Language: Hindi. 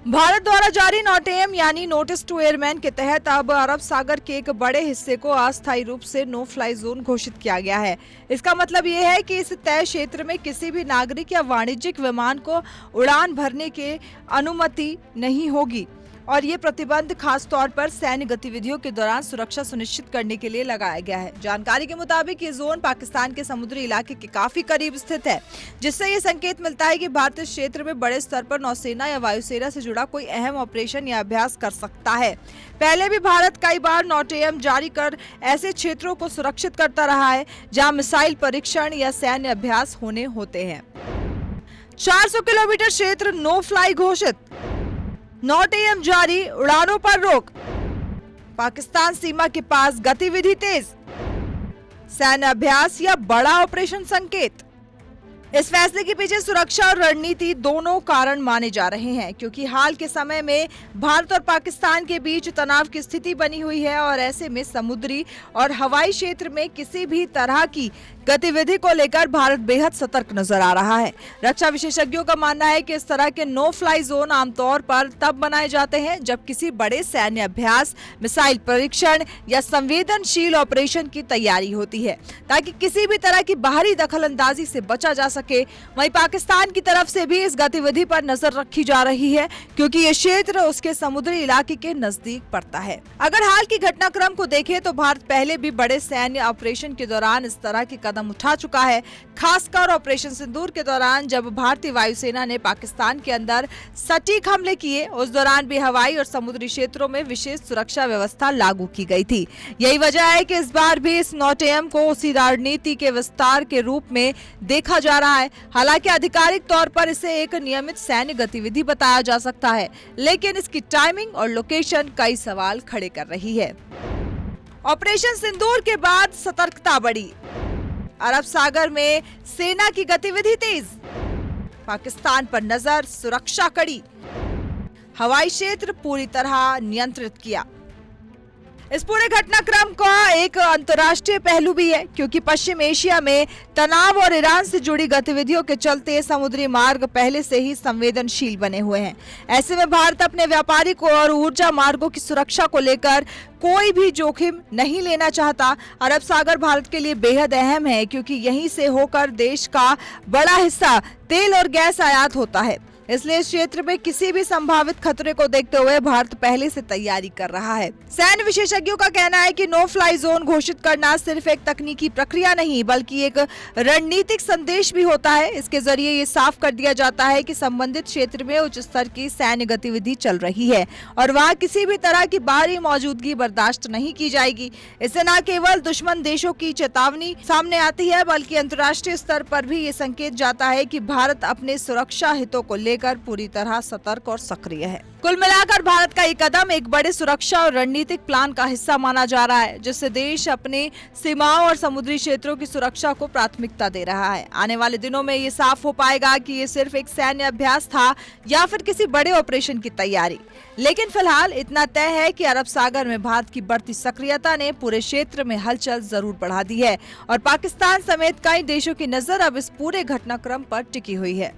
भारत द्वारा जारी नोटेम यानी नोटिस टू एयरमैन के तहत अब अरब सागर के एक बड़े हिस्से को अस्थायी रूप से नो फ्लाई जोन घोषित किया गया है। इसका मतलब ये है कि इस तय क्षेत्र में किसी भी नागरिक या वाणिज्यिक विमान को उड़ान भरने की अनुमति नहीं होगी और ये प्रतिबंध खास तौर पर सैन्य गतिविधियों के दौरान सुरक्षा सुनिश्चित करने के लिए लगाया गया है। जानकारी के मुताबिक ये जोन पाकिस्तान के समुद्री इलाके के काफी करीब स्थित है, जिससे ये संकेत मिलता है कि भारत इस क्षेत्र में बड़े स्तर पर नौसेना या वायुसेना से जुड़ा कोई अहम ऑपरेशन या अभ्यास कर सकता है। पहले भी भारत कई बार नोटेम जारी कर ऐसे क्षेत्रों को सुरक्षित करता रहा है जहाँ मिसाइल परीक्षण या सैन्य अभ्यास होने होते हैं। 400 किलोमीटर क्षेत्र नो फ्लाई घोषित, नोटेम जारी, उड़ानों पर रोक, पाकिस्तान सीमा के पास गतिविधि तेज, सैन्य अभ्यास या बड़ा ऑपरेशन संकेत। इस फैसले के पीछे सुरक्षा और रणनीति दोनों कारण माने जा रहे हैं, क्योंकि हाल के समय में भारत और पाकिस्तान के बीच तनाव की स्थिति बनी हुई है और ऐसे में समुद्री और हवाई क्षेत्र में किसी भी तरह की गतिविधि को लेकर भारत बेहद सतर्क नजर आ रहा है। रक्षा विशेषज्ञों का मानना है कि इस तरह के नो फ्लाई जोन आमतौर पर तब बनाए जाते हैं जब किसी बड़े सैन्य अभ्यास, मिसाइल परीक्षण या संवेदनशील ऑपरेशन की तैयारी होती है, ताकि किसी भी तरह की बाहरी दखलंदाजी से बचा जा सके। वहीं पाकिस्तान की तरफ से भी इस गतिविधि पर नजर रखी जा रही है, क्योंकि ये क्षेत्र उसके समुद्री इलाके के नजदीक पड़ता है। अगर हाल की घटनाक्रम को देखें तो भारत पहले भी बड़े सैन्य ऑपरेशन के दौरान इस तरह के कदम उठा चुका है। खासकर ऑपरेशन सिंदूर के दौरान जब भारतीय वायुसेना ने पाकिस्तान के अंदर सटीक हमले किए, उस दौरान भी हवाई और समुद्री क्षेत्रों में विशेष सुरक्षा व्यवस्था लागू की गई थी। यही वजह है कि इस बार भी इस नोटेम को उसी रणनीति के विस्तार के रूप में देखा जा रहा है। हालांकि आधिकारिक तौर पर इसे एक नियमित सैन्य गतिविधि बताया जा सकता है, लेकिन इसकी टाइमिंग और लोकेशन कई सवाल खड़े कर रही है। ऑपरेशन सिंदूर के बाद सतर्कता बढ़ी, अरब सागर में सेना की गतिविधि तेज, पाकिस्तान पर नजर, सुरक्षा कड़ी, हवाई क्षेत्र पूरी तरह नियंत्रित किया। इस पूरे घटनाक्रम का एक अंतर्राष्ट्रीय पहलू भी है, क्योंकि पश्चिम एशिया में तनाव और ईरान से जुड़ी गतिविधियों के चलते समुद्री मार्ग पहले से ही संवेदनशील बने हुए हैं। ऐसे में भारत अपने व्यापारिक और ऊर्जा मार्गों की सुरक्षा को लेकर कोई भी जोखिम नहीं लेना चाहता। अरब सागर भारत के लिए बेहद अहम है, क्योंकि यहीं से होकर देश का बड़ा हिस्सा तेल और गैस आयात होता है। इसलिए इस क्षेत्र में किसी भी संभावित खतरे को देखते हुए भारत पहले से तैयारी कर रहा है। सैन्य विशेषज्ञों का कहना है कि नो फ्लाई जोन घोषित करना सिर्फ एक तकनीकी प्रक्रिया नहीं, बल्कि एक रणनीतिक संदेश भी होता है। इसके जरिए ये साफ कर दिया जाता है कि संबंधित क्षेत्र में उच्च स्तर की सैन्य गतिविधि चल रही है और वहाँ किसी भी तरह की बाहरी मौजूदगी बर्दाश्त नहीं की जाएगी। इससे न केवल दुश्मन देशों की चेतावनी सामने आती है, बल्कि अंतर्राष्ट्रीय स्तर पर भी ये संकेत जाता है कि भारत अपने सुरक्षा हितों को लेकर पूरी तरह सतर्क और सक्रिय है। कुल मिलाकर भारत का ये कदम एक बड़े सुरक्षा और रणनीतिक प्लान का हिस्सा माना जा रहा है, जिससे देश अपने सीमाओं और समुद्री क्षेत्रों की सुरक्षा को प्राथमिकता दे रहा है। आने वाले दिनों में ये साफ हो पाएगा कि ये सिर्फ एक सैन्य अभ्यास था या फिर किसी बड़े ऑपरेशन की तैयारी। लेकिन फिलहाल इतना तय है कि अरब सागर में भारत की बढ़ती सक्रियता ने पूरे क्षेत्र में हलचल जरूर बढ़ा दी है और पाकिस्तान समेत कई देशों की नजर अब इस पूरे घटनाक्रम पर टिकी हुई है।